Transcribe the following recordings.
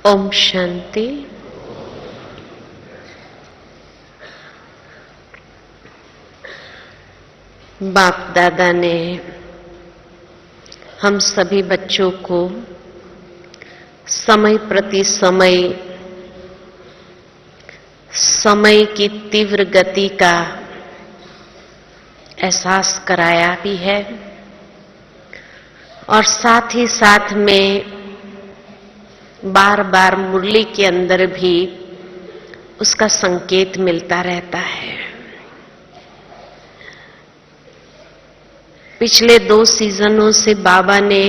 ओम शांति। बाप दादा ने हम सभी बच्चों को समय प्रति समय की तीव्र गति का एहसास कराया भी है और साथ ही साथ में बार बार मुरली के अंदर भी उसका संकेत मिलता रहता है। पिछले 2 सीजनों से बाबा ने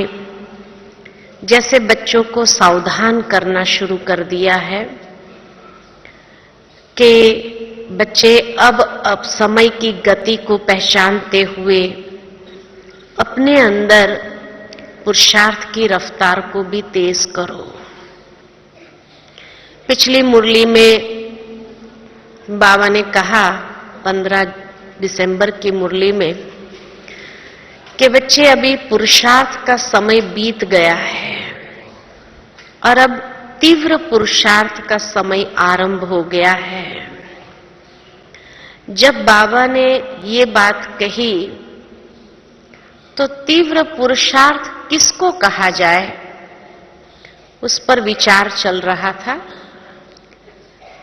जैसे बच्चों को सावधान करना शुरू कर दिया है कि बच्चे अब समय की गति को पहचानते हुए अपने अंदर पुरुषार्थ की रफ्तार को भी तेज करो। पिछली मुरली में बाबा ने कहा 15 दिसंबर की मुरली में कि बच्चे अभी पुरुषार्थ का समय बीत गया है और अब तीव्र पुरुषार्थ का समय आरंभ हो गया है। जब बाबा ने ये बात कही तो तीव्र पुरुषार्थ किसको कहा जाए, उस पर विचार चल रहा था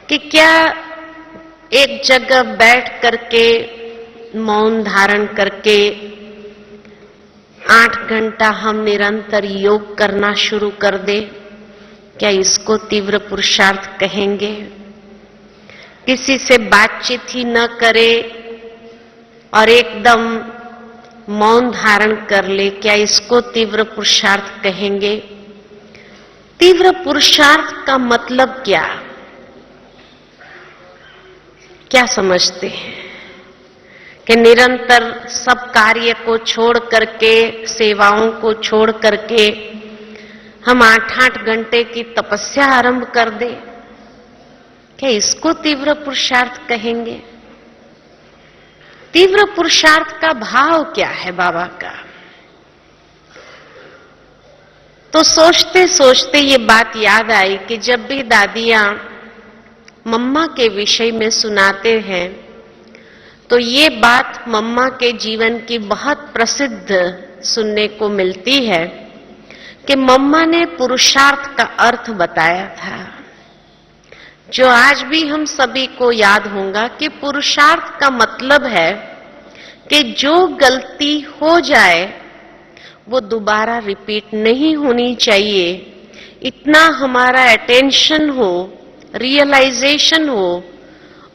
कि क्या एक जगह बैठ करके मौन धारण करके 8 घंटा हम निरंतर योग करना शुरू कर दे, क्या इसको तीव्र पुरुषार्थ कहेंगे? किसी से बातचीत ही न करे और एकदम मौन धारण कर ले, क्या इसको तीव्र पुरुषार्थ कहेंगे? तीव्र पुरुषार्थ का मतलब क्या समझते हैं कि निरंतर सब कार्य को छोड़ करके, सेवाओं को छोड़ करके हम 8-8 घंटे की तपस्या आरंभ कर दे, क्या इसको तीव्र पुरुषार्थ कहेंगे? तीव्र पुरुषार्थ का भाव क्या है बाबा का? तो सोचते सोचते ये बात याद आई कि जब भी दादियां मम्मा के विषय में सुनाते हैं तो ये बात मम्मा के जीवन की बहुत प्रसिद्ध सुनने को मिलती है कि मम्मा ने पुरुषार्थ का अर्थ बताया था, जो आज भी हम सभी को याद होगा कि पुरुषार्थ का मतलब है कि जो गलती हो जाए वो दोबारा रिपीट नहीं होनी चाहिए। इतना हमारा अटेंशन हो, रियलाइजेशन हो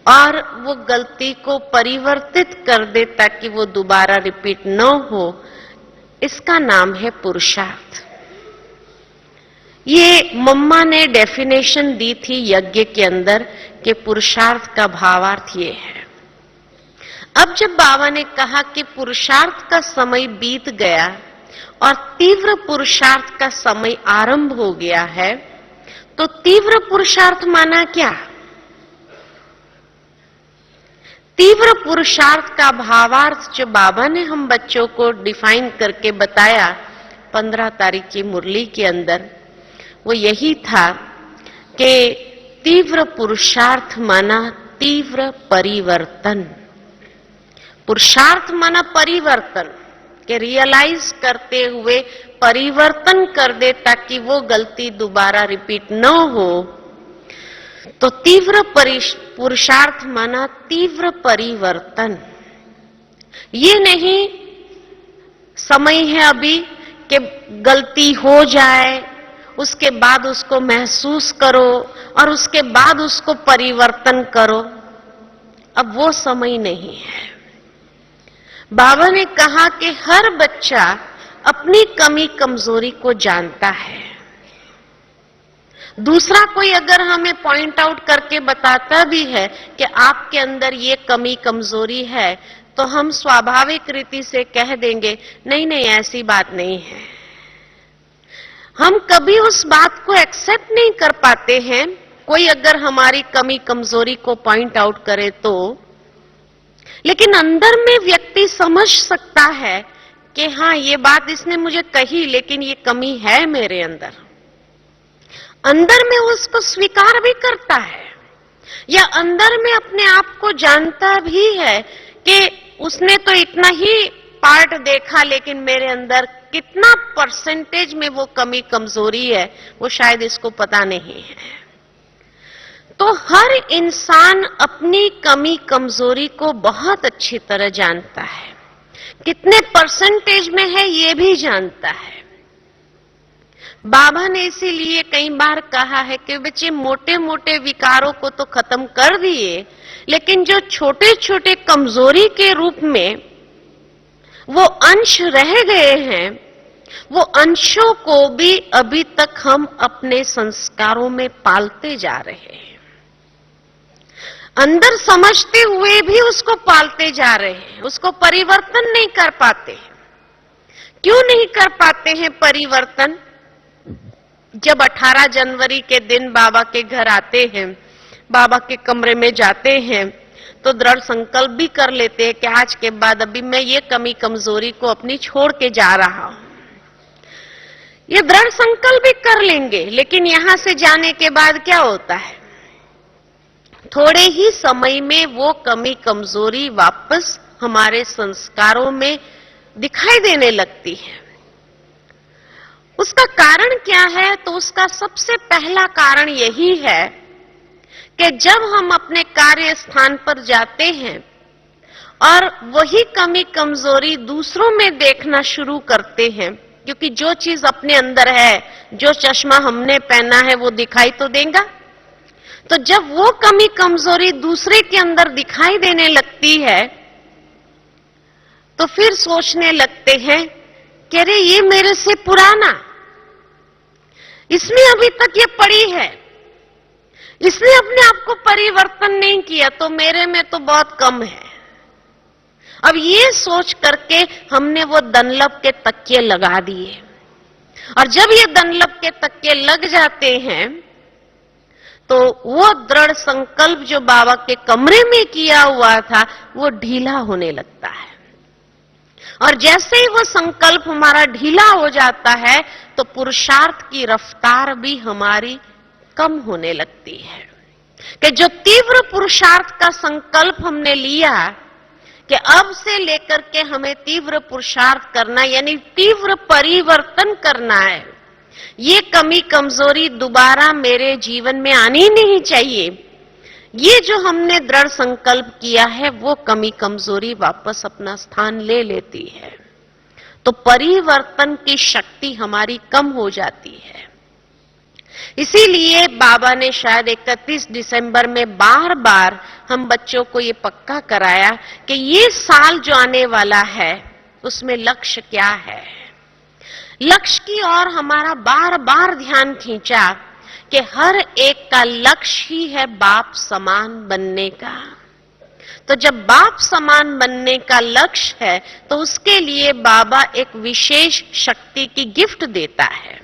और वो गलती को परिवर्तित कर दे ताकि वो दोबारा रिपीट न हो, इसका नाम है पुरुषार्थ। ये मम्मा ने डेफिनेशन दी थी यज्ञ के अंदर कि पुरुषार्थ का भावार्थ ये है। अब जब बाबा ने कहा कि पुरुषार्थ का समय बीत गया और तीव्र पुरुषार्थ का समय आरंभ हो गया है, तो तीव्र पुरुषार्थ माना क्या? तीव्र पुरुषार्थ का भावार्थ जो बाबा ने हम बच्चों को डिफाइन करके बताया 15 तारीख की मुरली के अंदर, वो यही था कि तीव्र पुरुषार्थ माना तीव्र परिवर्तन। पुरुषार्थ माना परिवर्तन, कि रियलाइज करते हुए परिवर्तन कर दे ताकि वो गलती दोबारा रिपीट न हो। तो तीव्र पुरुषार्थ माना तीव्र परिवर्तन। ये नहीं समय है अभी कि गलती हो जाए, उसके बाद उसको महसूस करो और उसके बाद उसको परिवर्तन करो, अब वो समय नहीं है। बाबा ने कहा कि हर बच्चा अपनी कमी कमजोरी को जानता है। दूसरा कोई अगर हमें पॉइंट आउट करके बताता भी है कि आपके अंदर ये कमी कमजोरी है, तो हम स्वाभाविक रीति से कह देंगे नहीं नहीं ऐसी बात नहीं है। हम कभी उस बात को एक्सेप्ट नहीं कर पाते हैं। कोई अगर हमारी कमी कमजोरी को पॉइंट आउट करे तो, लेकिन अंदर में व्यक्ति समझ सकता है कि हाँ ये बात इसने मुझे कही लेकिन ये कमी है मेरे अंदर। अंदर में उसको स्वीकार भी करता है, या अंदर में अपने आप को जानता भी है कि उसने तो इतना ही पार्ट देखा, लेकिन मेरे अंदर कितना परसेंटेज में वो कमी कमजोरी है वो शायद इसको पता नहीं है। तो हर इंसान अपनी कमी कमजोरी को बहुत अच्छी तरह जानता है, कितने परसेंटेज में है ये भी जानता है। बाबा ने इसीलिए कई बार कहा है कि बच्चे मोटे मोटे विकारों को तो खत्म कर दिए, लेकिन जो छोटे छोटे कमजोरी के रूप में वो अंश रह गए हैं, वो अंशों को भी अभी तक हम अपने संस्कारों में पालते जा रहे हैं। अंदर समझते हुए भी उसको पालते जा रहे हैं, उसको परिवर्तन नहीं कर पाते। क्यों नहीं कर पाते हैं परिवर्तन? जब 18 जनवरी के दिन बाबा के घर आते हैं, बाबा के कमरे में जाते हैं, तो दृढ़ संकल्प भी कर लेते हैं कि आज के बाद अभी मैं ये कमी कमजोरी को अपनी छोड़ के जा रहा हूं। ये दृढ़ संकल्प भी कर लेंगे, लेकिन यहां से जाने के बाद क्या होता है? थोड़े ही समय में वो कमी कमजोरी वापस हमारे संस्कारों में दिखाई देने लगती है। उसका कारण क्या है? तो उसका सबसे पहला कारण यही है कि जब हम अपने कार्य स्थान पर जाते हैं और वही कमी कमजोरी दूसरों में देखना शुरू करते हैं, क्योंकि जो चीज अपने अंदर है, जो चश्मा हमने पहना है वो दिखाई तो देगा। तो जब वो कमी कमजोरी दूसरे के अंदर दिखाई देने लगती है तो फिर सोचने लगते हैं कि अरे ये मेरे से पुराना, इसने अभी तक ये पड़ी है, इसने अपने आप को परिवर्तन नहीं किया, तो मेरे में तो बहुत कम है। अब ये सोच करके हमने वो दनलब के तकिए लगा दिए, और जब ये दनलब के तकिए लग जाते हैं तो वो दृढ़ संकल्प जो बाबा के कमरे में किया हुआ था वो ढीला होने लगता है। और जैसे ही वो संकल्प हमारा ढीला हो जाता है तो पुरुषार्थ की रफ्तार भी हमारी कम होने लगती है। कि जो तीव्र पुरुषार्थ का संकल्प हमने लिया कि अब से लेकर के हमें तीव्र पुरुषार्थ करना, यानी तीव्र परिवर्तन करना है, ये कमी कमजोरी दोबारा मेरे जीवन में आनी नहीं चाहिए, ये जो हमने दृढ़ संकल्प किया है वो कमी कमजोरी वापस अपना स्थान ले लेती है। तो परिवर्तन की शक्ति हमारी कम हो जाती है। इसीलिए बाबा ने शायद 31 दिसंबर में बार बार हम बच्चों को ये पक्का कराया कि ये साल जो आने वाला है उसमें लक्ष्य क्या है। लक्ष्य की ओर हमारा बार बार ध्यान खींचा कि हर एक का लक्ष्य ही है बाप समान बनने का। तो जब बाप समान बनने का लक्ष्य है तो उसके लिए बाबा एक विशेष शक्ति की गिफ्ट देता है,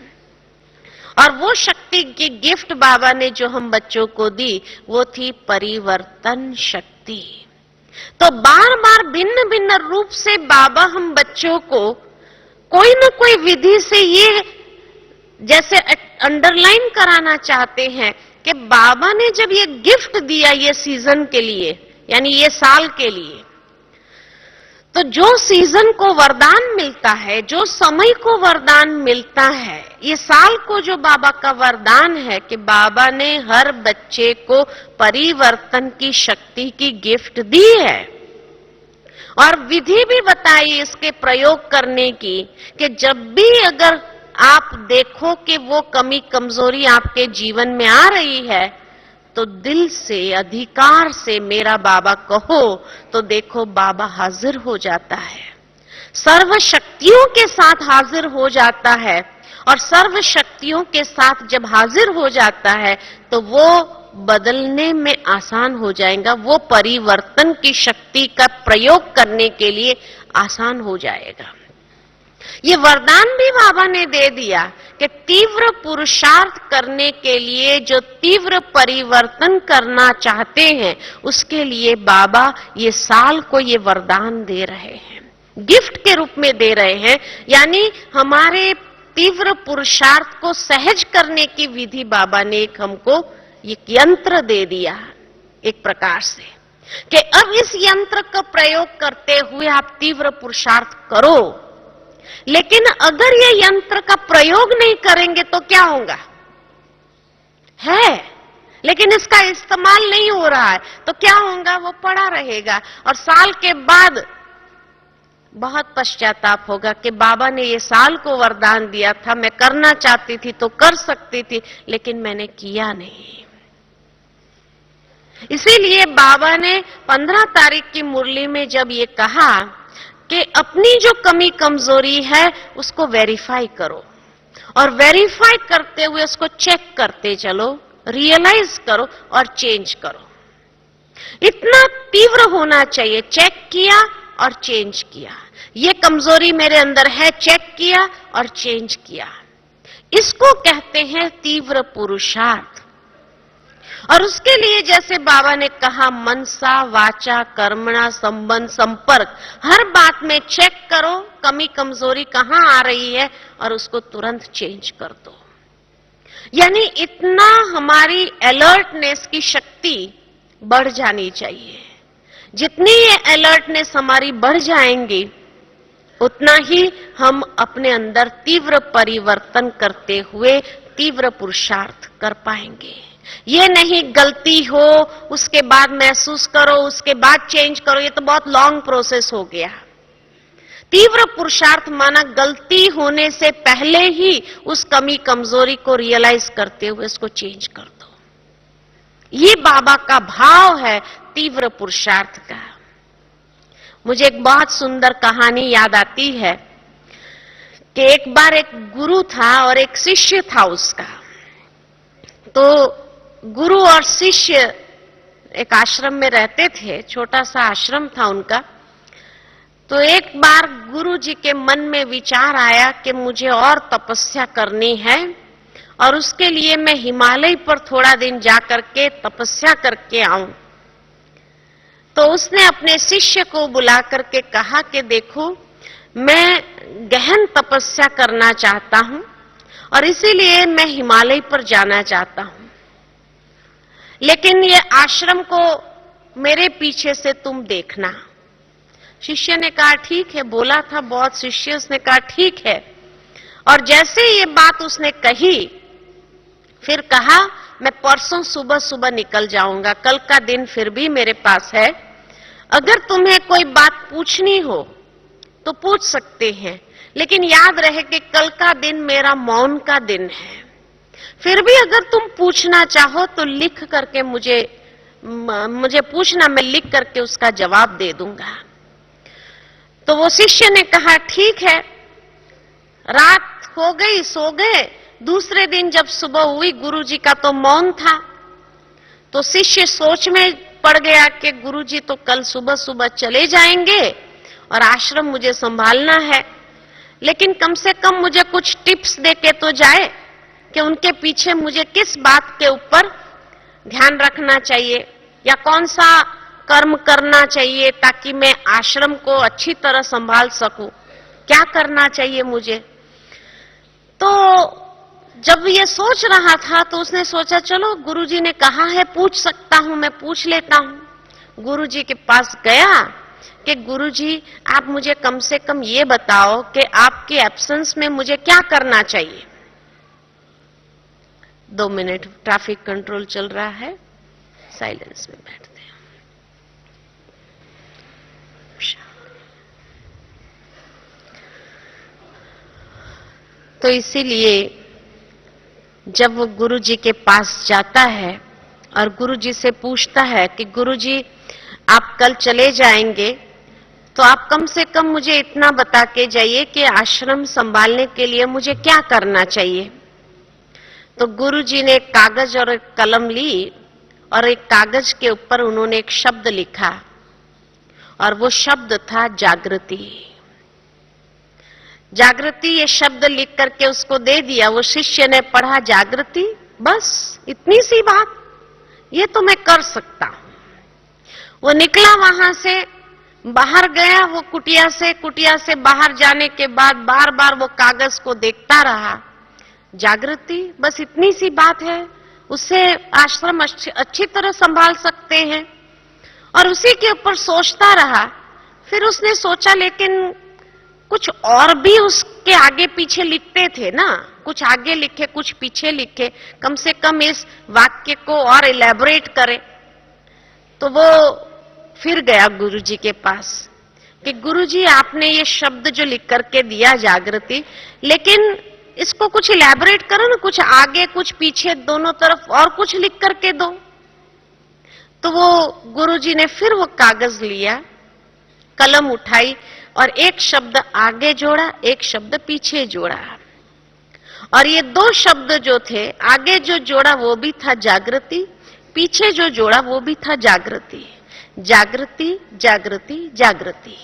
और वो शक्ति की गिफ्ट बाबा ने जो हम बच्चों को दी वो थी परिवर्तन शक्ति। तो बार बार भिन्न भिन्न रूप से बाबा हम बच्चों को कोई न कोई विधि से ये जैसे अंडरलाइन कराना चाहते हैं कि बाबा ने जब ये गिफ्ट दिया ये सीजन के लिए, यानी ये साल के लिए, तो जो सीजन को वरदान मिलता है, जो समय को वरदान मिलता है, ये साल को जो बाबा का वरदान है कि बाबा ने हर बच्चे को परिवर्तन की शक्ति की गिफ्ट दी है, और विधि भी बताई इसके प्रयोग करने की कि जब भी अगर आप देखो कि वो कमी कमजोरी आपके जीवन में आ रही है तो दिल से अधिकार से मेरा बाबा कहो, तो देखो बाबा हाजिर हो जाता है, सर्व शक्तियों के साथ हाजिर हो जाता है। और सर्व शक्तियों के साथ जब हाजिर हो जाता है तो वो बदलने में आसान हो जाएगा, वो परिवर्तन की शक्ति का प्रयोग करने के लिए आसान हो जाएगा। ये वरदान भी बाबा ने दे दिया कि तीव्र पुरुषार्थ करने के लिए, जो तीव्र परिवर्तन करना चाहते हैं उसके लिए बाबा ये साल को ये वरदान दे रहे हैं, गिफ्ट के रूप में दे रहे हैं। यानी हमारे तीव्र पुरुषार्थ को सहज करने की विधि बाबा ने एक हमको एक यंत्र दे दिया एक प्रकार से, कि अब इस यंत्र का प्रयोग करते हुए आप तीव्र पुरुषार्थ करो। लेकिन अगर ये यंत्र का प्रयोग नहीं करेंगे तो क्या होगा? है, लेकिन इसका इस्तेमाल नहीं हो रहा है तो क्या होगा? वो पड़ा रहेगा और साल के बाद बहुत पश्चाताप होगा कि बाबा ने ये साल को वरदान दिया था, मैं करना चाहती थी तो कर सकती थी, लेकिन मैंने किया नहीं। इसीलिए बाबा ने 15 तारीख की मुरली में जब ये कहा कि अपनी जो कमी कमजोरी है उसको वेरीफाई करो और वेरीफाई करते हुए उसको चेक करते चलो, रियलाइज करो और चेंज करो। इतना तीव्र होना चाहिए, चेक किया और चेंज किया। ये कमजोरी मेरे अंदर है, चेक किया और चेंज किया। इसको कहते हैं तीव्र पुरुषार्थ। और उसके लिए जैसे बाबा ने कहा, मनसा वाचा कर्मणा संबंध संपर्क, हर बात में चेक करो कमी कमजोरी कहां आ रही है और उसको तुरंत चेंज कर दो। यानी इतना हमारी अलर्टनेस की शक्ति बढ़ जानी चाहिए। जितनी ये अलर्टनेस हमारी बढ़ जाएंगी उतना ही हम अपने अंदर तीव्र परिवर्तन करते हुए तीव्र पुरुषार्थ कर पाएंगे। ये नहीं गलती हो उसके बाद महसूस करो उसके बाद चेंज करो, ये तो बहुत लॉन्ग प्रोसेस हो गया। तीव्र पुरुषार्थ माना गलती होने से पहले ही उस कमी कमजोरी को रियलाइज करते हुए उसको चेंज कर दो। ये बाबा का भाव है तीव्र पुरुषार्थ का। मुझे एक बहुत सुंदर कहानी याद आती है कि एक बार एक गुरु था और एक शिष्य था उसका। तो गुरु और शिष्य एक आश्रम में रहते थे, छोटा सा आश्रम था उनका। तो एक बार गुरु जी के मन में विचार आया कि मुझे और तपस्या करनी है और उसके लिए मैं हिमालय पर थोड़ा दिन जाकर के तपस्या करके आऊं। तो उसने अपने शिष्य को बुला करके कहा कि देखो, मैं गहन तपस्या करना चाहता हूं और इसीलिए मैं हिमालय पर जाना चाहता हूं, लेकिन ये आश्रम को मेरे पीछे से तुम देखना। शिष्य ने कहा ठीक है, बोला था बहुत शिष्य, उसने कहा ठीक है। और जैसे ये बात उसने कही फिर कहा मैं परसों सुबह सुबह निकल जाऊंगा, कल का दिन फिर भी मेरे पास है, अगर तुम्हें कोई बात पूछनी हो तो पूछ सकते हैं, लेकिन याद रहे कि कल का दिन मेरा मौन का दिन है। फिर भी अगर तुम पूछना चाहो तो लिख करके मुझे पूछना, मैं लिख करके उसका जवाब दे दूंगा। तो वो शिष्य ने कहा ठीक है। रात हो गई, सो गए। दूसरे दिन जब सुबह हुई, गुरुजी का तो मौन था। तो शिष्य सोच में पड़ गया कि गुरुजी तो कल सुबह सुबह चले जाएंगे और आश्रम मुझे संभालना है, लेकिन कम से कम मुझे कुछ टिप्स देके तो जाए कि उनके पीछे मुझे किस बात के ऊपर ध्यान रखना चाहिए या कौन सा कर्म करना चाहिए ताकि मैं आश्रम को अच्छी तरह संभाल सकूं, क्या करना चाहिए मुझे। तो जब ये सोच रहा था तो उसने सोचा चलो गुरुजी ने कहा है पूछ सकता हूं, मैं पूछ लेता हूं। गुरुजी के पास गया कि गुरुजी आप मुझे कम से कम ये बताओ कि आपके एब्सेंस में मुझे क्या करना चाहिए। 2 मिनट ट्रैफिक कंट्रोल चल रहा है, साइलेंस में बैठते हैं। तो इसीलिए जब वो गुरुजी के पास जाता है और गुरुजी से पूछता है कि गुरुजी आप कल चले जाएंगे तो आप कम से कम मुझे इतना बता के जाइए कि आश्रम संभालने के लिए मुझे क्या करना चाहिए। तो गुरुजी ने एक कागज और एक कलम ली और एक कागज के ऊपर उन्होंने एक शब्द लिखा और वो शब्द था जागृति। जागृति ये शब्द लिख करके उसको दे दिया। वो शिष्य ने पढ़ा जागृति, बस इतनी सी बात, ये तो मैं कर सकता हूं। वो निकला वहां से, बाहर गया वो कुटिया से बाहर जाने के बाद बार बार वो कागज को देखता रहा। जागृति, बस इतनी सी बात है, उससे आश्रम अच्छी तरह संभाल सकते हैं। और उसी के ऊपर सोचता रहा। फिर उसने सोचा लेकिन कुछ और भी उसके आगे पीछे लिखते थे ना, कुछ आगे लिखे कुछ पीछे लिखे, कम से कम इस वाक्य को और इलेबोरेट करे। तो वो फिर गया गुरुजी के पास कि गुरुजी आपने ये शब्द जो लिख करके दिया जागृति, लेकिन इसको कुछ इलेबोरेट करो ना, कुछ आगे कुछ पीछे दोनों तरफ और कुछ लिख करके दो। तो वो गुरुजी ने फिर वो कागज लिया, कलम उठाई और एक शब्द आगे जोड़ा, एक शब्द पीछे जोड़ा। और ये दो शब्द जो थे, आगे जो जोड़ा वो भी था जागृति, पीछे जो जोड़ा वो भी था जागृति। जागृति जागृति जागृति।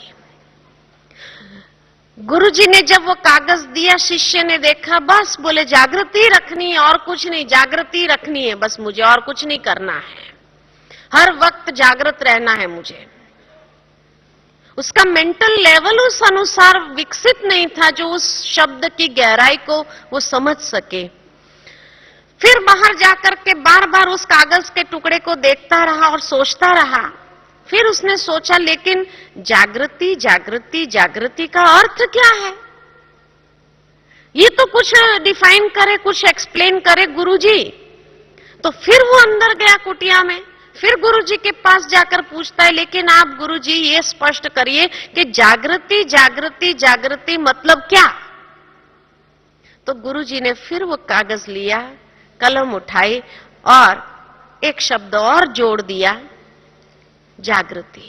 गुरुजी ने जब वो कागज दिया, शिष्य ने देखा, बस बोले जागृति रखनी है और कुछ नहीं, जागृति रखनी है बस मुझे, और कुछ नहीं करना है, हर वक्त जागृत रहना है मुझे। उसका मेंटल लेवल उस अनुसार विकसित नहीं था जो उस शब्द की गहराई को वो समझ सके। फिर बाहर जाकर के बार बार उस कागज के टुकड़े को देखता रहा और सोचता रहा। फिर उसने सोचा लेकिन जागृति जागृति जागृति का अर्थ क्या है, ये तो कुछ डिफाइन करे, कुछ एक्सप्लेन करे गुरुजी। तो फिर वो अंदर गया कुटिया में, फिर गुरुजी के पास जाकर पूछता है लेकिन आप गुरुजी ये स्पष्ट करिए कि जागृति जागृति जागृति मतलब क्या। तो गुरुजी ने फिर वो कागज लिया, कलम उठाई और एक शब्द और जोड़ दिया, जागृति।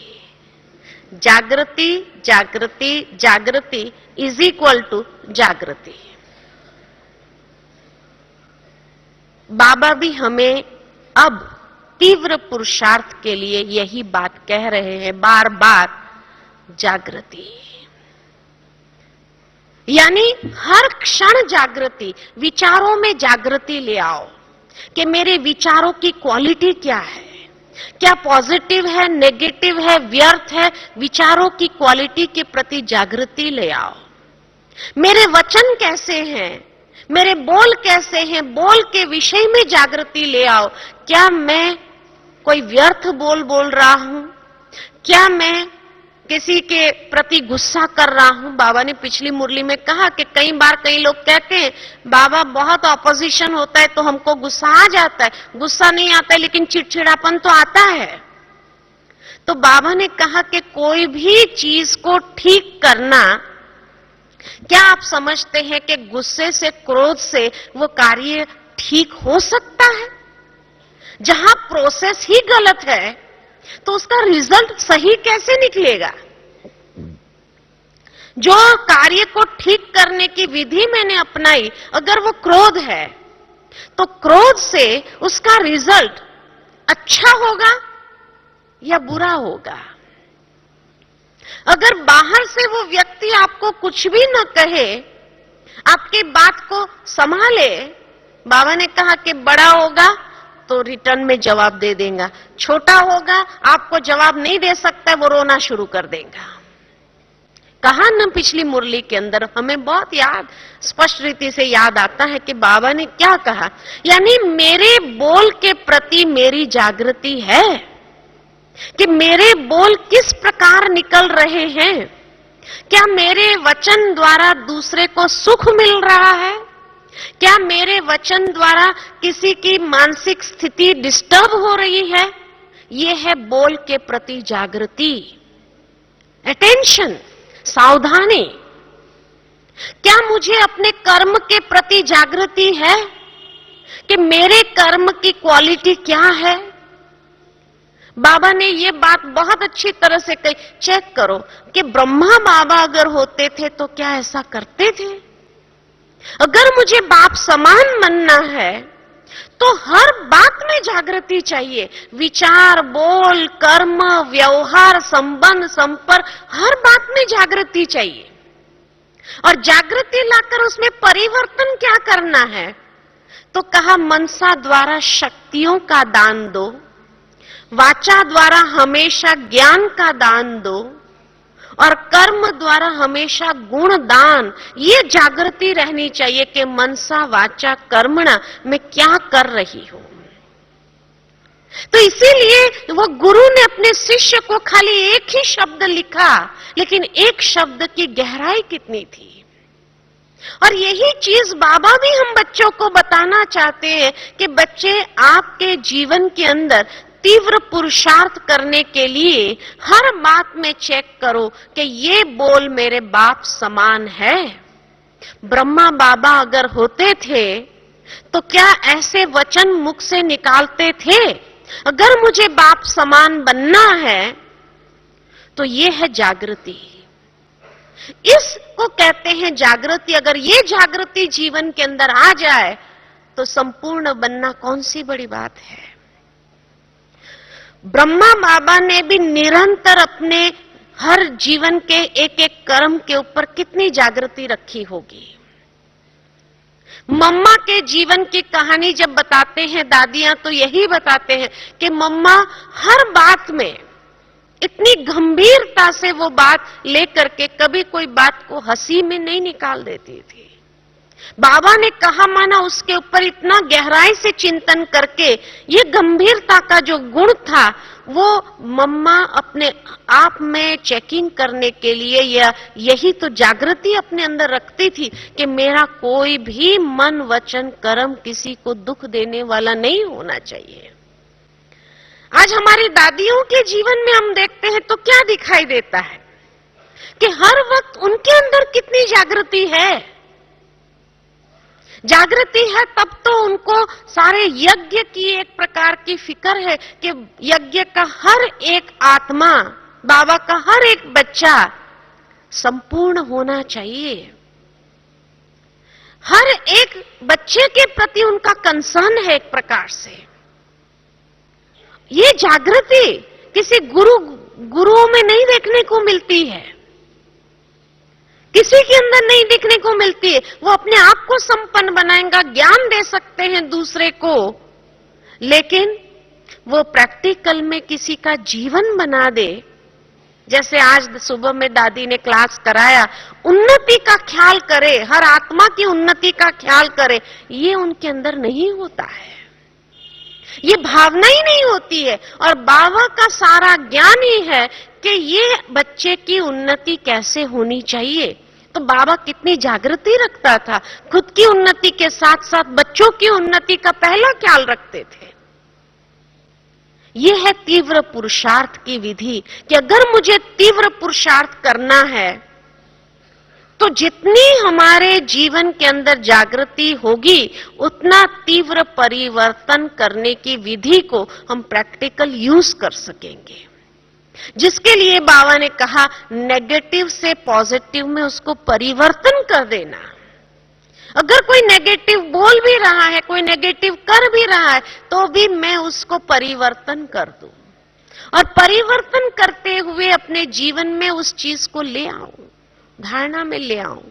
जागृति जागृति जागृति इज इक्वल टू जागृति। बाबा भी हमें अब तीव्र पुरुषार्थ के लिए यही बात कह रहे हैं बार बार, जागृति यानी हर क्षण जागृति, विचारों में जागृति ले आओ कि मेरे विचारों की क्वालिटी क्या है, क्या पॉजिटिव है, नेगेटिव है, व्यर्थ है, विचारों की क्वालिटी के प्रति जागृति ले आओ। मेरे वचन कैसे हैं, मेरे बोल कैसे हैं, बोल के विषय में जागृति ले आओ। क्या मैं कोई व्यर्थ बोल रहा हूं, क्या मैं किसी के प्रति गुस्सा कर रहा हूं। बाबा ने पिछली मुरली में कहा कि कई बार कई लोग कहते हैं बाबा बहुत ऑपोजिशन होता है तो हमको गुस्सा आ जाता है, गुस्सा नहीं आता है लेकिन चिड़चिड़ापन तो आता है। तो बाबा ने कहा कि कोई भी चीज को ठीक करना, क्या आप समझते हैं कि गुस्से से, क्रोध से वो कार्य ठीक हो सकता है? जहां प्रोसेस ही गलत है तो उसका रिजल्ट सही कैसे निकलेगा? जो कार्य को ठीक करने की विधि मैंने अपनाई, अगर वो क्रोध है तो क्रोध से उसका रिजल्ट अच्छा होगा या बुरा होगा? अगर बाहर से वो व्यक्ति आपको कुछ भी न कहे, आपकी बात को संभाले, बाबा ने कहा कि बड़ा होगा तो रिटर्न में जवाब दे देगा, छोटा होगा आपको जवाब नहीं दे सकता, वो रोना शुरू कर देगा। कहा न पिछली मुरली के अंदर, हमें बहुत याद, स्पष्ट रीति से याद आता है कि बाबा ने क्या कहा, यानी मेरे बोल के प्रति मेरी जागृति है कि मेरे बोल किस प्रकार निकल रहे हैं। क्या मेरे वचन द्वारा दूसरे को सुख मिल रहा है? क्या मेरे वचन द्वारा किसी की मानसिक स्थिति डिस्टर्ब हो रही है? यह है बोल के प्रति जागृति, अटेंशन, सावधानी। क्या मुझे अपने कर्म के प्रति जागृति है कि मेरे कर्म की क्वालिटी क्या है? बाबा ने ये बात बहुत अच्छी तरह से कही, चेक करो कि ब्रह्मा बाबा अगर होते थे तो क्या ऐसा करते थे? अगर मुझे बाप समान बनना है तो हर बात में जागृति चाहिए, विचार, बोल, कर्म, व्यवहार, संबंध, संपर्क, हर बात में जागृति चाहिए। और जागृति लाकर उसमें परिवर्तन क्या करना है? तो कहा मनसा द्वारा शक्तियों का दान दो, वाचा द्वारा हमेशा ज्ञान का दान दो, और कर्म द्वारा हमेशा गुण दान, ये जागृति रहनी चाहिए कि मनसा वाचा कर्मणा मैं क्या कर रही हूं। तो इसीलिए वो गुरु ने अपने शिष्य को खाली एक ही शब्द लिखा, लेकिन एक शब्द की गहराई कितनी थी। और यही चीज बाबा भी हम बच्चों को बताना चाहते हैं कि बच्चे, आपके जीवन के अंदर तीव्र पुरुषार्थ करने के लिए हर बात में चेक करो कि ये बोल मेरे बाप समान है। ब्रह्मा बाबा अगर होते थे तो क्या ऐसे वचन मुख से निकालते थे? अगर मुझे बाप समान बनना है तो ये है जागृति, इसको कहते हैं जागृति। अगर ये जागृति जीवन के अंदर आ जाए तो संपूर्ण बनना कौन सी बड़ी बात है। ब्रह्मा बाबा ने भी निरंतर अपने हर जीवन के एक एक कर्म के ऊपर कितनी जागृति रखी होगी। मम्मा के जीवन की कहानी जब बताते हैं दादियां, तो यही बताते हैं कि मम्मा हर बात में इतनी गंभीरता से वो बात लेकर के कभी कोई बात को हंसी में नहीं निकाल देती थी। बाबा ने कहा माना उसके ऊपर इतना गहराई से चिंतन करके ये गंभीरता का जो गुण था वो मम्मा अपने आप में चेकिंग करने के लिए, या यही तो जागृति अपने अंदर रखती थी कि मेरा कोई भी मन वचन कर्म किसी को दुख देने वाला नहीं होना चाहिए। आज हमारी दादियों के जीवन में हम देखते हैं तो क्या दिखाई देता है कि हर वक्त उनके अंदर कितनी जागृति है। जागृति है तब तो उनको सारे यज्ञ की एक प्रकार की फिक्र है कि यज्ञ का हर एक आत्मा, बाबा का हर एक बच्चा संपूर्ण होना चाहिए। हर एक बच्चे के प्रति उनका कंसर्न है एक प्रकार से। ये जागृति किसी गुरुओं में नहीं देखने को मिलती है, किसी के अंदर नहीं दिखने को मिलती है। वो अपने आप को संपन्न बनाएगा, ज्ञान दे सकते हैं दूसरे को, लेकिन वो प्रैक्टिकल में किसी का जीवन बना दे। जैसे आज सुबह में दादी ने क्लास कराया, उन्नति का ख्याल करे, हर आत्मा की उन्नति का ख्याल करे, ये उनके अंदर नहीं होता है, ये भावना ही नहीं होती है। और बाबा का सारा ज्ञान ही है कि ये बच्चे की उन्नति कैसे होनी चाहिए। तो बाबा कितनी जागृति रखता था, खुद की उन्नति के साथ साथ बच्चों की उन्नति का पहला ख्याल रखते थे। यह है तीव्र पुरुषार्थ की विधि कि अगर मुझे तीव्र पुरुषार्थ करना है तो जितनी हमारे जीवन के अंदर जागृति होगी उतना तीव्र परिवर्तन करने की विधि को हम प्रैक्टिकल यूज कर सकेंगे। जिसके लिए बाबा ने कहा नेगेटिव से पॉजिटिव में उसको परिवर्तन कर देना। अगर कोई नेगेटिव बोल भी रहा है, कोई नेगेटिव कर भी रहा है, तो भी मैं उसको परिवर्तन कर दूं और परिवर्तन करते हुए अपने जीवन में उस चीज को ले आऊं, धारणा में ले आऊं।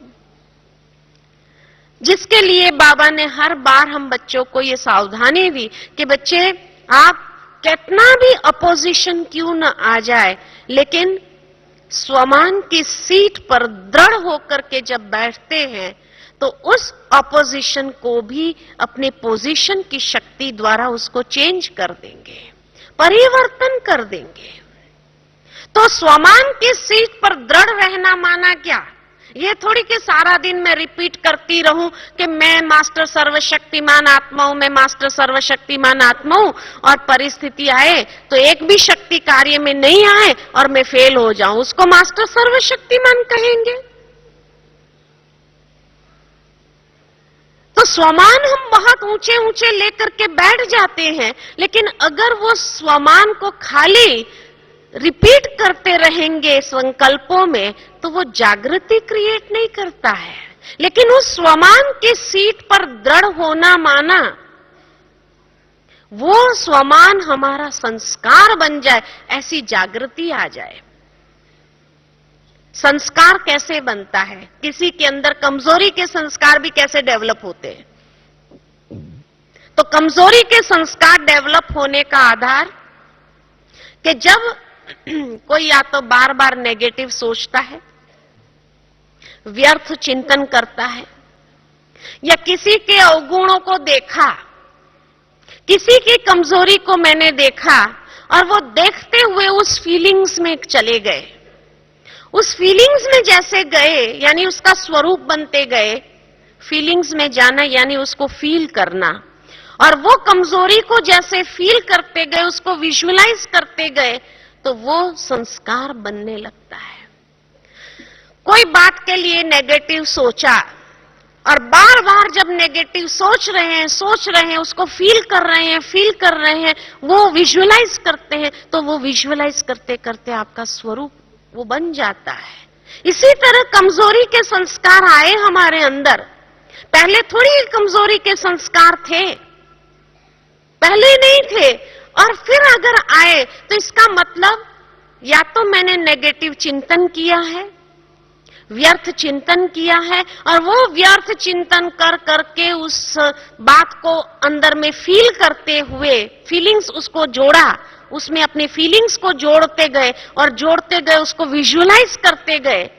जिसके लिए बाबा ने हर बार हम बच्चों को ये सावधानी दी कि बच्चे, आप कितना भी अपोजिशन क्यों न आ जाए, लेकिन स्वमान की सीट पर दृढ़ होकर के जब बैठते हैं तो उस अपोजिशन को भी अपने पोजीशन की शक्ति द्वारा उसको चेंज कर देंगे, परिवर्तन कर देंगे। तो स्वमान की सीट पर दृढ़ रहना माना क्या? ये थोड़ी कि सारा दिन मैं रिपीट करती रहूं कि मैं मास्टर सर्वशक्तिमान आत्मा हूं, मैं मास्टर सर्वशक्तिमान आत्मा हूं, और परिस्थिति आए तो एक भी शक्ति कार्य में नहीं आए और मैं फेल हो जाऊं, उसको मास्टर सर्वशक्तिमान कहेंगे? तो स्वमान हम बहुत ऊंचे ऊंचे लेकर के बैठ जाते हैं, लेकिन अगर वो स्वमान को खाली रिपीट करते रहेंगे संकल्पों में तो वो जागृति क्रिएट नहीं करता है। लेकिन उस स्वमान की सीट पर दृढ़ होना माना वो स्वमान हमारा संस्कार बन जाए, ऐसी जागृति आ जाए। संस्कार कैसे बनता है? किसी के अंदर कमजोरी के संस्कार भी कैसे डेवलप होते हैं? तो कमजोरी के संस्कार डेवलप होने का आधार कि जब कोई या तो बार बार नेगेटिव सोचता है, व्यर्थ चिंतन करता है, या किसी के अवगुणों को देखा, किसी की कमजोरी को मैंने देखा और वो देखते हुए उस फीलिंग्स में चले गए। उस फीलिंग्स में जैसे गए यानी उसका स्वरूप बनते गए। फीलिंग्स में जाना यानी उसको फील करना, और वो कमजोरी को जैसे फील करते गए, उसको विजुअलाइज करते गए, तो वो संस्कार बनने लगता है। कोई बात के लिए नेगेटिव सोचा और बार बार जब नेगेटिव सोच रहे हैं, उसको फील कर रहे हैं, वो विजुअलाइज करते हैं, तो वो विजुअलाइज करते करते आपका स्वरूप वो बन जाता है। इसी तरह कमजोरी के संस्कार आए हमारे अंदर। पहले थोड़ी कमजोरी के संस्कार थे, पहले नहीं थे, और फिर अगर आए तो इसका मतलब या तो मैंने नेगेटिव चिंतन किया है, व्यर्थ चिंतन किया है, और वो व्यर्थ चिंतन कर करके उस बात को अंदर में फील करते हुए फीलिंग्स उसको जोड़ा, उसमें अपनी फीलिंग्स को जोड़ते गए और जोड़ते गए उसको विजुअलाइज करते गए,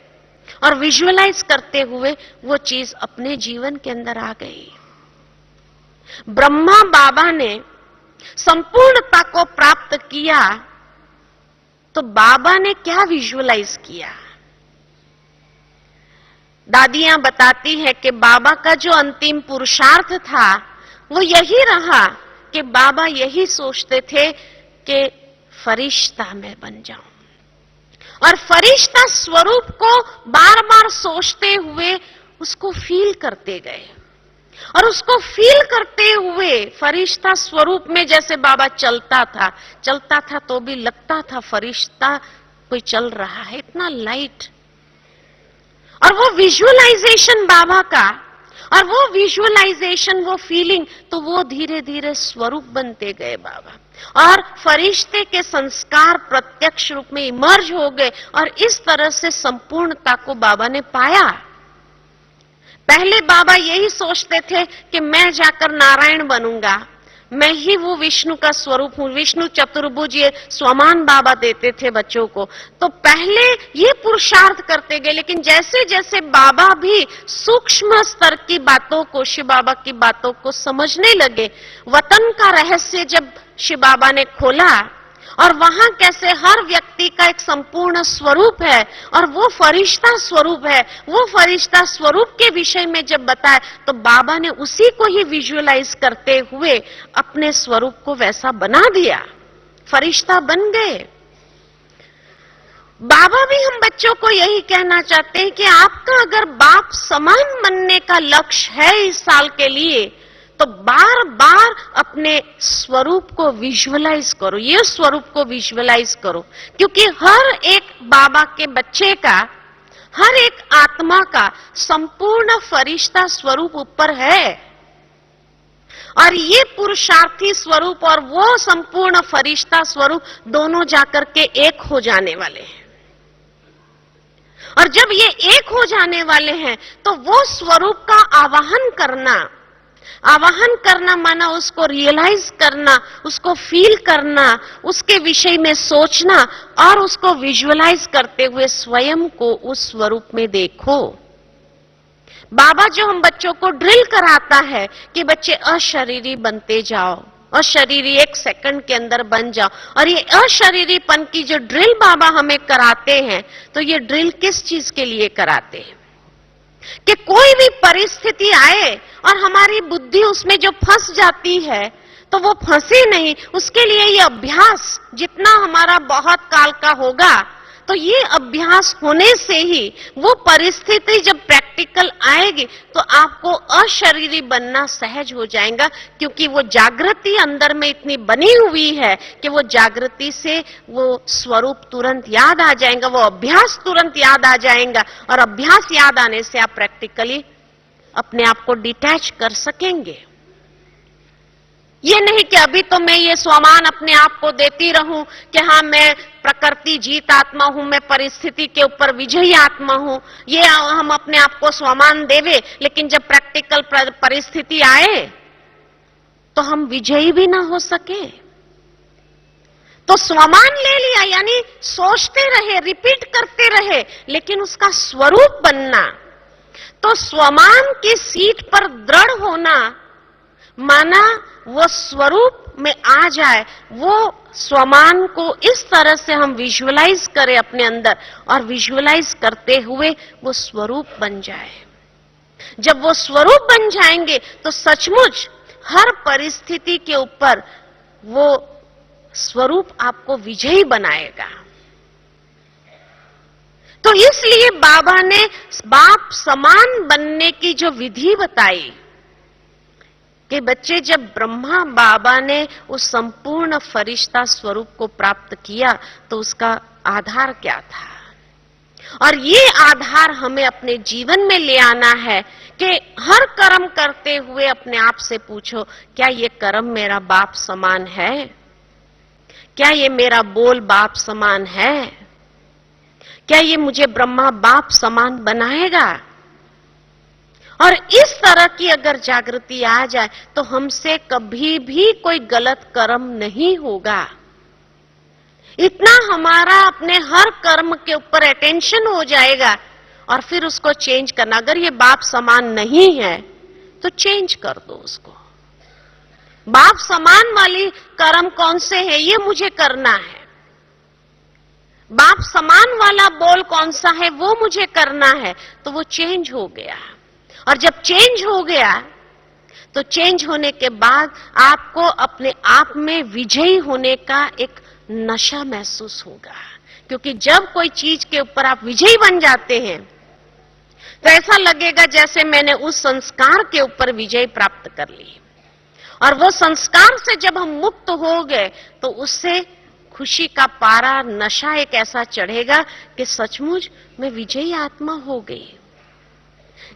और विजुअलाइज करते हुए वो चीज अपने जीवन के अंदर आ गई। ब्रह्मा बाबा ने संपूर्णता को प्राप्त किया, तो बाबा ने क्या विजुअलाइज किया? दादियां बताती है कि बाबा का जो अंतिम पुरुषार्थ था वो यही रहा कि बाबा यही सोचते थे कि फरिश्ता मैं बन जाऊं, और फरिश्ता स्वरूप को बार बार सोचते हुए उसको फील करते गए, और उसको फील करते हुए फरिश्ता स्वरूप में जैसे बाबा चलता था तो भी लगता था फरिश्ता कोई चल रहा है, इतना लाइट। और वो विजुअलाइजेशन बाबा का, और वो विजुअलाइजेशन, वो फीलिंग, तो वो धीरे धीरे स्वरूप बनते गए बाबा, और फरिश्ते के संस्कार प्रत्यक्ष रूप में इमर्ज हो गए, और इस तरह से संपूर्णता को बाबा ने पाया। पहले बाबा यही सोचते थे कि मैं जाकर नारायण बनूंगा, मैं ही वो विष्णु का स्वरूप हूं, विष्णु चतुर्भुज, ये स्वमान बाबा देते थे बच्चों को। तो पहले ये पुरुषार्थ करते गए, लेकिन जैसे जैसे बाबा भी सूक्ष्म स्तर की बातों को, शिव बाबा की बातों को समझने लगे, वतन का रहस्य जब शिव बाबा ने खोला, और वहां कैसे हर व्यक्ति का एक संपूर्ण स्वरूप है और वो फरिश्ता स्वरूप है, वो फरिश्ता स्वरूप के विषय में जब बताया, तो बाबा ने उसी को ही विजुअलाइज करते हुए अपने स्वरूप को वैसा बना दिया, फरिश्ता बन गए। बाबा भी हम बच्चों को यही कहना चाहते हैं कि आपका अगर बाप समान बनने का लक्ष्य है इस साल के लिए, तो बार बार अपने स्वरूप को विजुअलाइज करो, ये स्वरूप को विजुअलाइज करो, क्योंकि हर एक बाबा के बच्चे का, हर एक आत्मा का संपूर्ण फरिश्ता स्वरूप ऊपर है, और ये पुरुषार्थी स्वरूप और वो संपूर्ण फरिश्ता स्वरूप दोनों जाकर के एक हो जाने वाले हैं। और जब ये एक हो जाने वाले हैं, तो वो स्वरूप का आवाहन करना माना उसको रियलाइज करना, उसको फील करना, उसके विषय में सोचना, और उसको विजुअलाइज करते हुए स्वयं को उस स्वरूप में देखो। बाबा जो हम बच्चों को ड्रिल कराता है कि बच्चे अशरीरी बनते जाओ, अशरीरी 1 सेकंड के अंदर बन जाओ, और ये अशरीरीपन की जो ड्रिल बाबा हमें कराते हैं, तो ये ड्रिल किस चीज के लिए कराते हैं? कि कोई भी परिस्थिति आए और हमारी बुद्धि उसमें जो फंस जाती है, तो वो फंसे नहीं, उसके लिए ये अभ्यास जितना हमारा बहुत काल का होगा, तो ये अभ्यास होने से ही वो परिस्थिति जब प्रैक्टिकल आएगी, तो आपको अशरीरी बनना सहज हो जाएगा, क्योंकि वो जागृति अंदर में इतनी बनी हुई है कि वो जागृति से वो स्वरूप तुरंत याद आ जाएगा, वो अभ्यास तुरंत याद आ जाएगा, और अभ्यास याद आने से आप प्रैक्टिकली अपने आप को डिटैच कर सकेंगे। ये नहीं कि अभी तो मैं ये स्वमान अपने आप को देती रहूं कि हाँ मैं प्रकृति जीत आत्मा हूं, मैं परिस्थिति के ऊपर विजयी आत्मा हूं, ये हम अपने आप को स्वमान देवे, लेकिन जब प्रैक्टिकल परिस्थिति आए तो हम विजयी भी ना हो सके। तो तो स्वमान ले लिया, यानी सोचते रहे, रिपीट करते रहे, लेकिन उसका स्वरूप बनना। तो स्वमान की सीट पर दृढ़ होना माना वो स्वरूप में आ जाए, वो स्वमान को इस तरह से हम विजुअलाइज करें अपने अंदर, और विजुअलाइज करते हुए वो स्वरूप बन जाए। जब वो स्वरूप बन जाएंगे तो सचमुच हर परिस्थिति के ऊपर वो स्वरूप आपको विजयी बनाएगा। तो इसलिए बाबा ने बाप समान बनने की जो विधि बताई कि बच्चे, जब ब्रह्मा बाबा ने उस संपूर्ण फरिश्ता स्वरूप को प्राप्त किया तो उसका आधार क्या था, और ये आधार हमें अपने जीवन में ले आना है कि हर कर्म करते हुए अपने आप से पूछो, क्या ये कर्म मेरा बाप समान है? क्या ये मेरा बोल बाप समान है? क्या ये मुझे ब्रह्मा बाप समान बनाएगा? और इस तरह की अगर जागृति आ जाए तो हमसे कभी भी कोई गलत कर्म नहीं होगा। इतना हमारा अपने हर कर्म के ऊपर अटेंशन हो जाएगा, और फिर उसको चेंज करना। अगर ये बाप समान नहीं है तो चेंज कर दो उसको। बाप समान वाली कर्म कौन से है, ये मुझे करना है। बाप समान वाला बोल कौन सा है, वो मुझे करना है। तो वो चेंज हो गया, और जब चेंज हो गया तो चेंज होने के बाद आपको अपने आप में विजयी होने का एक नशा महसूस होगा। क्योंकि जब कोई चीज के ऊपर आप विजयी बन जाते हैं तो ऐसा लगेगा जैसे मैंने उस संस्कार के ऊपर विजय प्राप्त कर ली, और वो संस्कार से जब हम मुक्त हो गए तो उससे खुशी का पारा, नशा एक ऐसा चढ़ेगा कि सचमुच मैं विजयी आत्मा हो गई।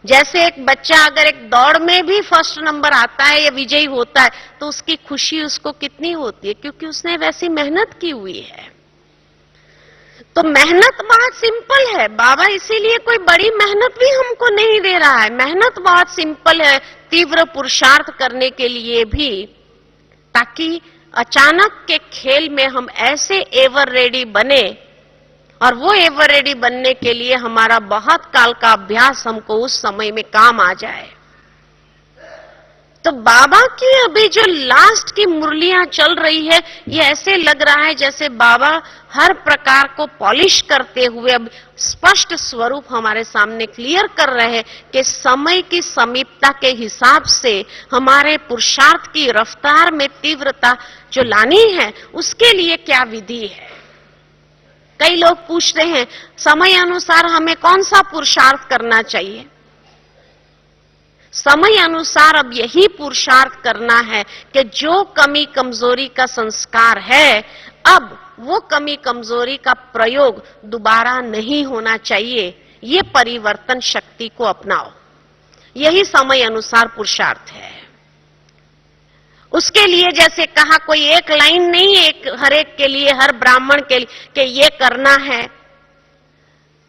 जैसे एक बच्चा अगर एक दौड़ में भी फर्स्ट नंबर आता है या विजयी होता है तो उसकी खुशी उसको कितनी होती है, क्योंकि उसने वैसी मेहनत की हुई है। तो मेहनत बहुत सिंपल है, बाबा इसीलिए कोई बड़ी मेहनत भी हमको नहीं दे रहा है। मेहनत बहुत सिंपल है, तीव्र पुरुषार्थ करने के लिए भी, ताकि अचानक के खेल में हम ऐसे एवर रेडी बने, और वो एवर रेडी बनने के लिए हमारा बहुत काल का अभ्यास हमको उस समय में काम आ जाए। तो बाबा की अभी जो लास्ट की मुरलियां चल रही है, ये ऐसे लग रहा है जैसे बाबा हर प्रकार को पॉलिश करते हुए अब स्पष्ट स्वरूप हमारे सामने क्लियर कर रहे हैं कि समय की समीपता के हिसाब से हमारे पुरुषार्थ की रफ्तार में तीव्रता जो लानी है उसके लिए क्या विधि है। कई लोग पूछते हैं समय अनुसार हमें कौन सा पुरुषार्थ करना चाहिए। समय अनुसार अब यही पुरुषार्थ करना है कि जो कमी कमजोरी का संस्कार है, अब वो कमी कमजोरी का प्रयोग दोबारा नहीं होना चाहिए। ये परिवर्तन शक्ति को अपनाओ, यही समय अनुसार पुरुषार्थ है। उसके लिए जैसे कहा, कोई एक लाइन नहीं है हर एक के लिए, हर ब्राह्मण के लिए कि ये करना है।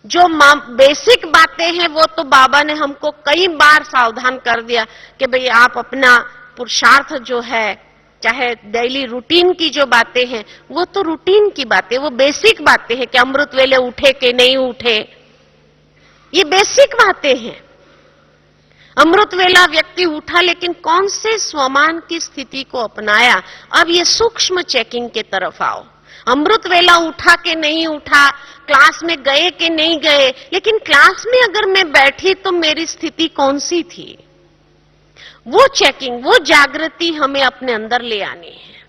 जो बेसिक बातें हैं वो तो बाबा ने हमको कई बार सावधान कर दिया कि भाई आप अपना पुरुषार्थ जो है, चाहे डेली रूटीन की जो बातें हैं वो तो रूटीन की बातें, वो बेसिक बातें हैं कि अमृत वेले उठे कि नहीं उठे, ये बेसिक बातें हैं। अमृत वेला व्यक्ति उठा लेकिन कौन से स्वमान की स्थिति को अपनाया, अब ये सूक्ष्म चेकिंग के तरफ आओ। अमृत वेला उठा के नहीं उठा, क्लास में गए कि नहीं गए, लेकिन क्लास में अगर मैं बैठी तो मेरी स्थिति कौन सी थी, वो चेकिंग, वो जागृति हमें अपने अंदर ले आनी है।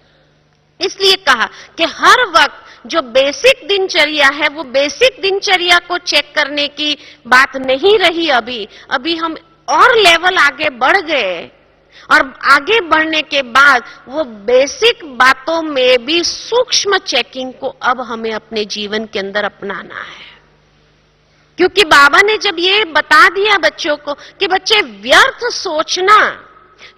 इसलिए कहा कि हर वक्त जो बेसिक दिनचर्या है वो बेसिक दिनचर्या को चेक करने की बात नहीं रही। अभी हम और लेवल आगे बढ़ गए, और आगे बढ़ने के बाद वो बेसिक बातों में भी सूक्ष्म चेकिंग को अब हमें अपने जीवन के अंदर अपनाना है। क्योंकि बाबा ने जब ये बता दिया बच्चों को कि बच्चे व्यर्थ सोचना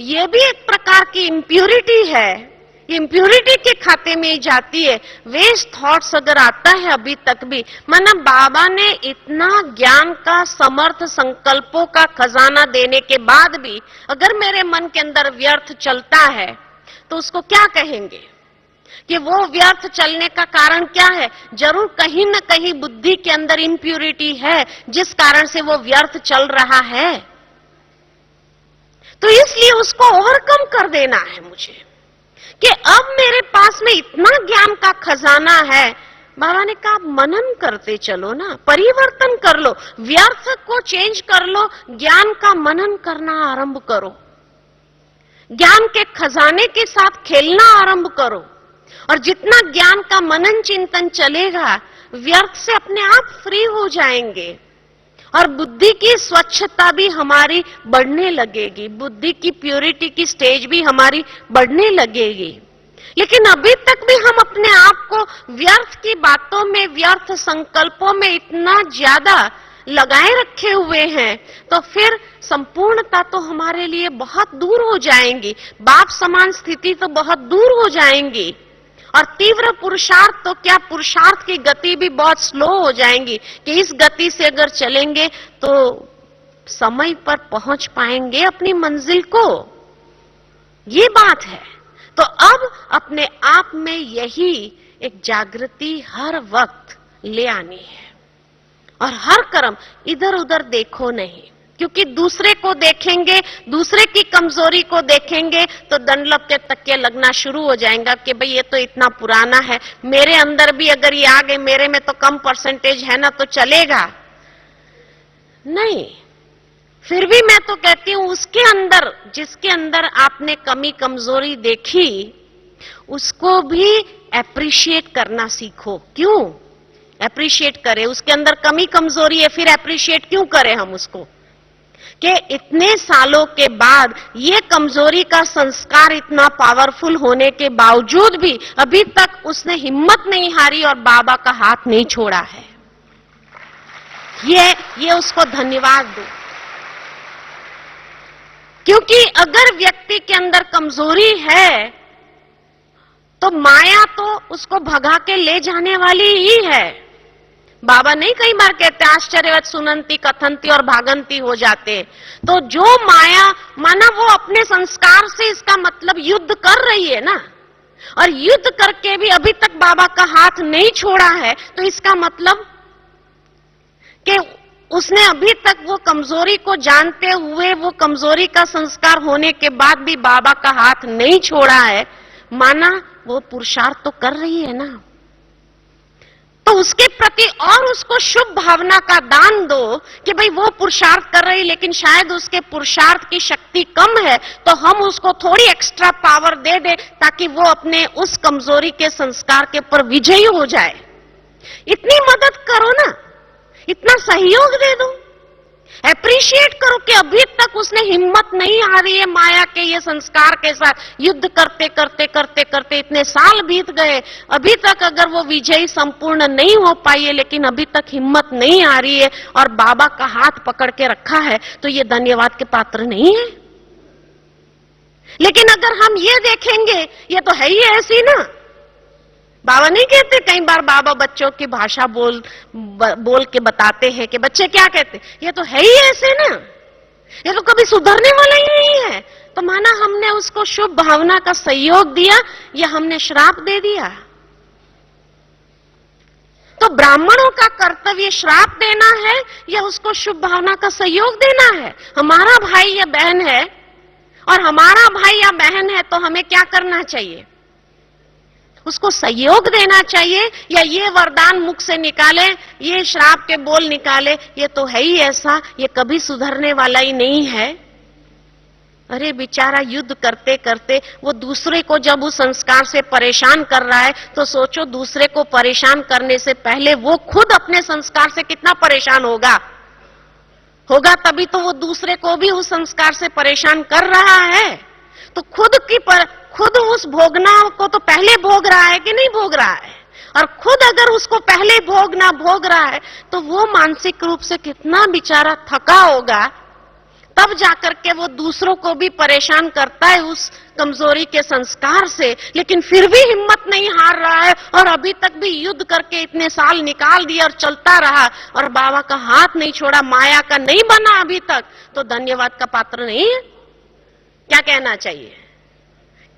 ये भी एक प्रकार की इम्प्यूरिटी है, इम्प्यूरिटी के खाते में ही जाती है। वेस्ट थॉट्स अगर आता है अभी तक भी, माना बाबा ने इतना ज्ञान का समर्थ संकल्पों का खजाना देने के बाद भी अगर मेरे मन के अंदर व्यर्थ चलता है तो उसको क्या कहेंगे। कि वो व्यर्थ चलने का कारण क्या है। जरूर कहीं न कहीं बुद्धि के अंदर इम्प्यूरिटी है जिस कारण से वो व्यर्थ चल रहा है। तो इसलिए उसको ओवरकम कर देना है मुझे कि अब मेरे पास में इतना ज्ञान का खजाना है। बाबा ने कहा मनन करते चलो ना, परिवर्तन कर लो, व्यर्थ को चेंज कर लो, ज्ञान का मनन करना आरंभ करो, ज्ञान के खजाने के साथ खेलना आरंभ करो। और जितना ज्ञान का मनन चिंतन चलेगा, व्यर्थ से अपने आप फ्री हो जाएंगे और बुद्धि की स्वच्छता भी हमारी बढ़ने लगेगी, बुद्धि की प्योरिटी की स्टेज भी हमारी बढ़ने लगेगी। लेकिन अभी तक भी हम अपने आप को व्यर्थ की बातों में, व्यर्थ संकल्पों में इतना ज्यादा लगाए रखे हुए हैं, तो फिर संपूर्णता तो हमारे लिए बहुत दूर हो जाएंगी, बाप समान स्थिति तो बहुत दूर हो जाएंगी। और तीव्र पुरुषार्थ तो क्या, पुरुषार्थ की गति भी बहुत स्लो हो जाएंगी कि इस गति से अगर चलेंगे तो समय पर पहुंच पाएंगे अपनी मंजिल को। ये बात है। तो अब अपने आप में यही एक जागृति हर वक्त ले आनी है और हर कर्म इधर उधर देखो नहीं, क्योंकि दूसरे को देखेंगे, दूसरे की कमजोरी को देखेंगे तो दंडलप के तकिए लगना शुरू हो जाएगा कि भाई ये तो इतना पुराना है, मेरे अंदर भी अगर ये आ गए, मेरे में तो कम परसेंटेज है ना, तो चलेगा नहीं। फिर भी मैं तो कहती हूं उसके अंदर, जिसके अंदर आपने कमी कमजोरी देखी, उसको भी एप्रिशिएट करना सीखो। क्यों एप्रिशिएट करें? उसके अंदर कमी कमजोरी है, फिर एप्रिशिएट क्यों करें हम उसको? कि इतने सालों के बाद ये कमजोरी का संस्कार इतना पावरफुल होने के बावजूद भी अभी तक उसने हिम्मत नहीं हारी और बाबा का हाथ नहीं छोड़ा है। ये उसको धन्यवाद दो। क्योंकि अगर व्यक्ति के अंदर कमजोरी है तो माया तो उसको भगा के ले जाने वाली ही है। बाबा नहीं कई बार कहते आश्चर्यवत सुनंती कथंती और भागंती हो जाते। तो जो माया माना वो अपने संस्कार से, इसका मतलब युद्ध कर रही है ना, और युद्ध करके भी अभी तक बाबा का हाथ नहीं छोड़ा है, तो इसका मतलब कि उसने अभी तक वो कमजोरी को जानते हुए, वो कमजोरी का संस्कार होने के बाद भी बाबा का हाथ नहीं छोड़ा है, माना वो पुरुषार्थ तो कर रही है ना। तो उसके प्रति और उसको शुभ भावना का दान दो कि भाई वो पुरुषार्थ कर रही, लेकिन शायद उसके पुरुषार्थ की शक्ति कम है, तो हम उसको थोड़ी एक्स्ट्रा पावर दे दे ताकि वो अपने उस कमजोरी के संस्कार के ऊपर विजयी हो जाए। इतनी मदद करो ना, इतना सहयोग दे दो, एप्रिशिएट करो कि अभी तक उसने हिम्मत नहीं हारी है माया के ये संस्कार के साथ। युद्ध करते करते करते करते इतने साल बीत गए, अभी तक अगर वो विजयी संपूर्ण नहीं हो पाई है, लेकिन अभी तक हिम्मत नहीं आ रही है और बाबा का हाथ पकड़ के रखा है, तो ये धन्यवाद के पात्र नहीं है। लेकिन अगर हम ये देखेंगे ये तो है ही ऐसी ना, बाबा नहीं कहते, कई बार बाबा बच्चों की भाषा बोल के बताते हैं कि बच्चे क्या कहते, ये तो है ही ऐसे ना, ये तो कभी सुधरने वाला ही नहीं है। तो माना हमने उसको शुभ भावना का सहयोग दिया या हमने श्राप दे दिया। तो ब्राह्मणों का कर्तव्य श्राप देना है या उसको शुभ भावना का सहयोग देना है? हमारा भाई या बहन है और हमारा भाई या बहन है तो हमें क्या करना चाहिए? उसको सहयोग देना चाहिए या ये वरदान मुख से निकाले, ये श्राप के बोल निकाले, ये तो है ही ऐसा, ये कभी सुधरने वाला ही नहीं है। अरे बेचारा युद्ध करते करते वो दूसरे को जब उस संस्कार से परेशान कर रहा है, तो सोचो दूसरे को परेशान करने से पहले वो खुद अपने संस्कार से कितना परेशान होगा तभी तो वो दूसरे को भी उस संस्कार से परेशान कर रहा है। तो खुद उस भोगना को तो पहले भोग रहा है कि नहीं भोग रहा है, और खुद अगर उसको पहले भोग रहा है तो वो मानसिक रूप से कितना बेचारा थका होगा, तब जाकर के वो दूसरों को भी परेशान करता है उस कमजोरी के संस्कार से, लेकिन फिर भी हिम्मत नहीं हार रहा है और अभी तक भी युद्ध करके इतने साल निकाल दिया और चलता रहा और बाबा का हाथ नहीं छोड़ा, माया का नहीं बना अभी तक, तो धन्यवाद का पात्र नहीं है। क्या कहना चाहिए?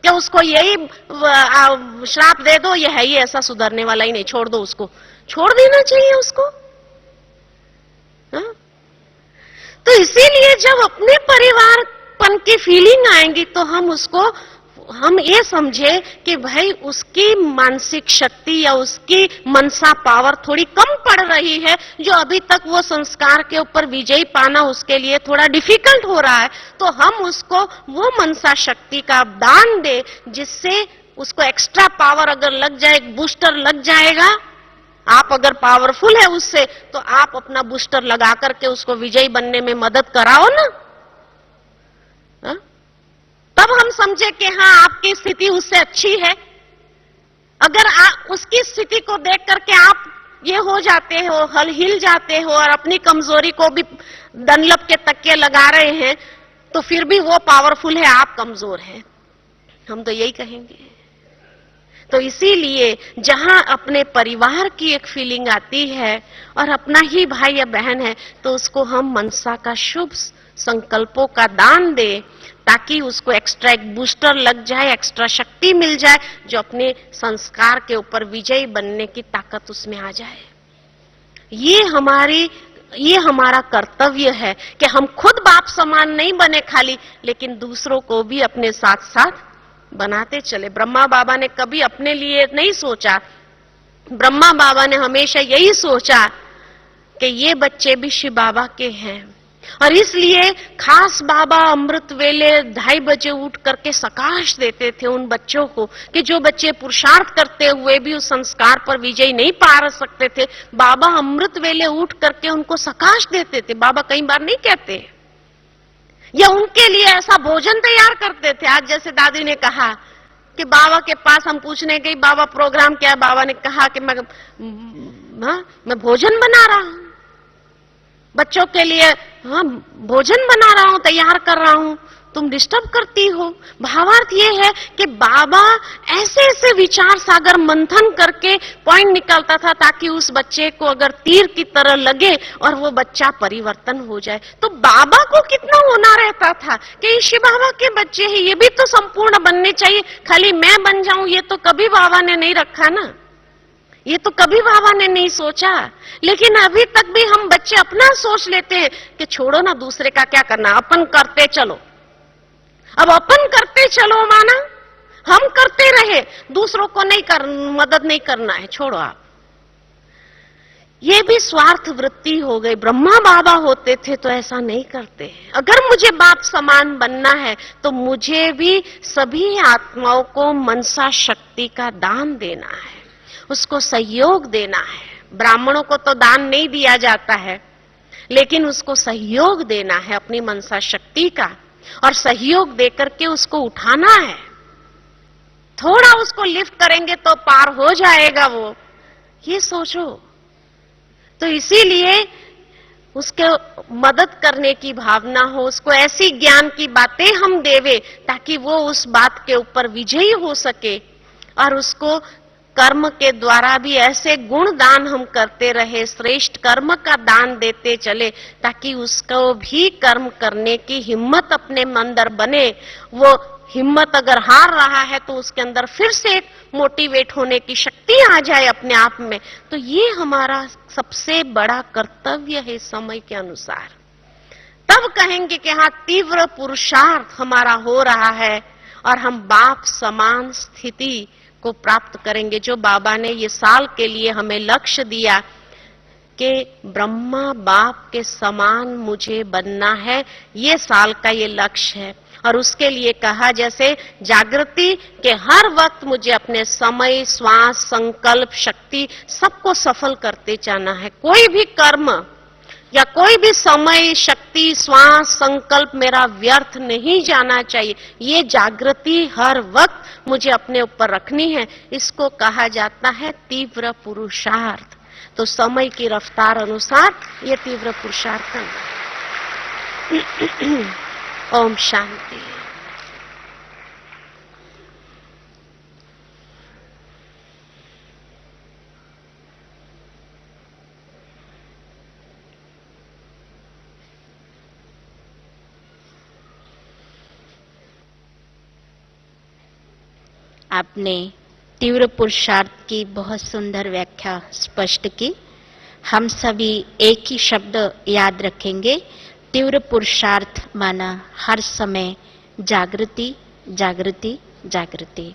कि उसको यही श्राप दे दो, ये है ही ऐसा, सुधरने वाला ही नहीं, छोड़ दो उसको, छोड़ देना चाहिए उसको। हाँ? तो इसीलिए जब अपने परिवारपन की फीलिंग आएंगी तो हम ये समझे कि भाई उसकी मानसिक शक्ति या उसकी मनसा पावर थोड़ी कम पड़ रही है, जो अभी तक वो संस्कार के ऊपर विजयी पाना उसके लिए थोड़ा डिफिकल्ट हो रहा है, तो हम उसको वो मनसा शक्ति का दान दे, जिससे उसको एक्स्ट्रा पावर अगर लग जाए, बूस्टर लग जाएगा। आप अगर पावरफुल है उससे, तो आप अपना बूस्टर लगा करके उसको विजयी बनने में मदद कराओ ना। हा? तब हम समझे कि हाँ, आपकी स्थिति उससे अच्छी है। अगर आप उसकी स्थिति को देख करके आप ये हो जाते हो, हिल जाते हो और अपनी कमजोरी को भी डनलप के तकिए लगा रहे हैं, तो फिर भी वो पावरफुल है, आप कमजोर हैं। हम तो यही कहेंगे। तो इसीलिए जहां अपने परिवार की एक फीलिंग आती है और अपना ही भाई या बहन है, तो उसको हम मनसा का शुभ संकल्पों का दान दें, ताकि उसको एक्स्ट्रा एक बूस्टर लग जाए, एक्स्ट्रा शक्ति मिल जाए, जो अपने संस्कार के ऊपर विजयी बनने की ताकत उसमें आ जाए। ये हमारा कर्तव्य है कि हम खुद बाप समान नहीं बने खाली, लेकिन दूसरों को भी अपने साथ साथ बनाते चले। ब्रह्मा बाबा ने कभी अपने लिए नहीं सोचा, ब्रह्मा बाबा ने हमेशा यही सोचा कि ये बच्चे भी शिव बाबा के हैं, और इसलिए खास बाबा अमृत वेले 2:30 बजे उठ करके सकाश देते थे उन बच्चों को, कि जो बच्चे पुरुषार्थ करते हुए भी उस संस्कार पर विजय नहीं पा सकते थे, बाबा अमृत वेले उठ करके उनको सकाश देते थे। बाबा कई बार नहीं कहते, या उनके लिए ऐसा भोजन तैयार करते थे। आज जैसे दादी ने कहा कि बाबा के पास हम पूछने गई, बाबा प्रोग्राम क्या है? बाबा ने कहा कि मैं भोजन बना रहा हूं बच्चों के लिए, हाँ भोजन बना रहा हूं, तैयार कर रहा हूं, तुम डिस्टर्ब करती हो। भावार्थ ये है कि बाबा ऐसे ऐसे विचार सागर मंथन करके पॉइंट निकालता था, ताकि उस बच्चे को अगर तीर की तरह लगे और वो बच्चा परिवर्तन हो जाए। तो बाबा को कितना होना रहता था कि शिव बाबा के बच्चे हैं, ये भी तो संपूर्ण बनने चाहिए, खाली मैं बन जाऊं ये तो कभी बाबा ने नहीं रखा ना, ये तो कभी बाबा ने नहीं सोचा। लेकिन अभी तक भी हम बच्चे अपना सोच लेते हैं कि छोड़ो ना, दूसरे का क्या करना, अपन करते चलो। अब अपन करते चलो माना हम करते रहे, दूसरों को मदद नहीं करना है, छोड़ो आप। ये भी स्वार्थ वृत्ति हो गई। ब्रह्मा बाबा होते थे तो ऐसा नहीं करते हैं। अगर मुझे बाप समान बनना है तो मुझे भी सभी आत्माओं को मनसा शक्ति का दान देना है, उसको सहयोग देना है। ब्राह्मणों को तो दान नहीं दिया जाता है, लेकिन उसको सहयोग देना है अपनी मनसा शक्ति का, और सहयोग देकर के उसको उठाना है। थोड़ा उसको लिफ्ट करेंगे तो पार हो जाएगा वो, ये सोचो। तो इसीलिए उसके मदद करने की भावना हो, उसको ऐसी ज्ञान की बातें हम देवे ताकि वो उस बात के ऊपर विजयी हो सके, और उसको कर्म के द्वारा भी ऐसे गुण दान हम करते रहे, श्रेष्ठ कर्म का दान देते चले, ताकि उसको भी कर्म करने की हिम्मत अपने अंदर बने। वो हिम्मत अगर हार रहा है तो उसके अंदर फिर से मोटिवेट होने की शक्ति आ जाए अपने आप में। तो ये हमारा सबसे बड़ा कर्तव्य है समय के अनुसार। तब कहेंगे कि हाँ, तीव्र पुरुषार्थ हमारा हो रहा है और हम बाप समान स्थिति को प्राप्त करेंगे। जो बाबा ने ये साल के लिए हमें लक्ष्य दिया कि ब्रह्मा बाप के समान मुझे बनना है, ये साल का ये लक्ष्य है। और उसके लिए कहा जैसे जागृति के हर वक्त मुझे अपने समय, श्वास, संकल्प, शक्ति सबको सफल करते जाना है। कोई भी कर्म या कोई भी समय, शक्ति, श्वास, संकल्प मेरा व्यर्थ नहीं जाना चाहिए। ये जागृति हर वक्त मुझे अपने ऊपर रखनी है। इसको कहा जाता है तीव्र पुरुषार्थ। तो समय की रफ्तार अनुसार ये तीव्र पुरुषार्थ करना। ओम शांति। आपने तीव्र पुरुषार्थ की बहुत सुंदर व्याख्या स्पष्ट की। हम सभी एक ही शब्द याद रखेंगे, तीव्र पुरुषार्थ माना हर समय जागृति, जागृति, जागृति।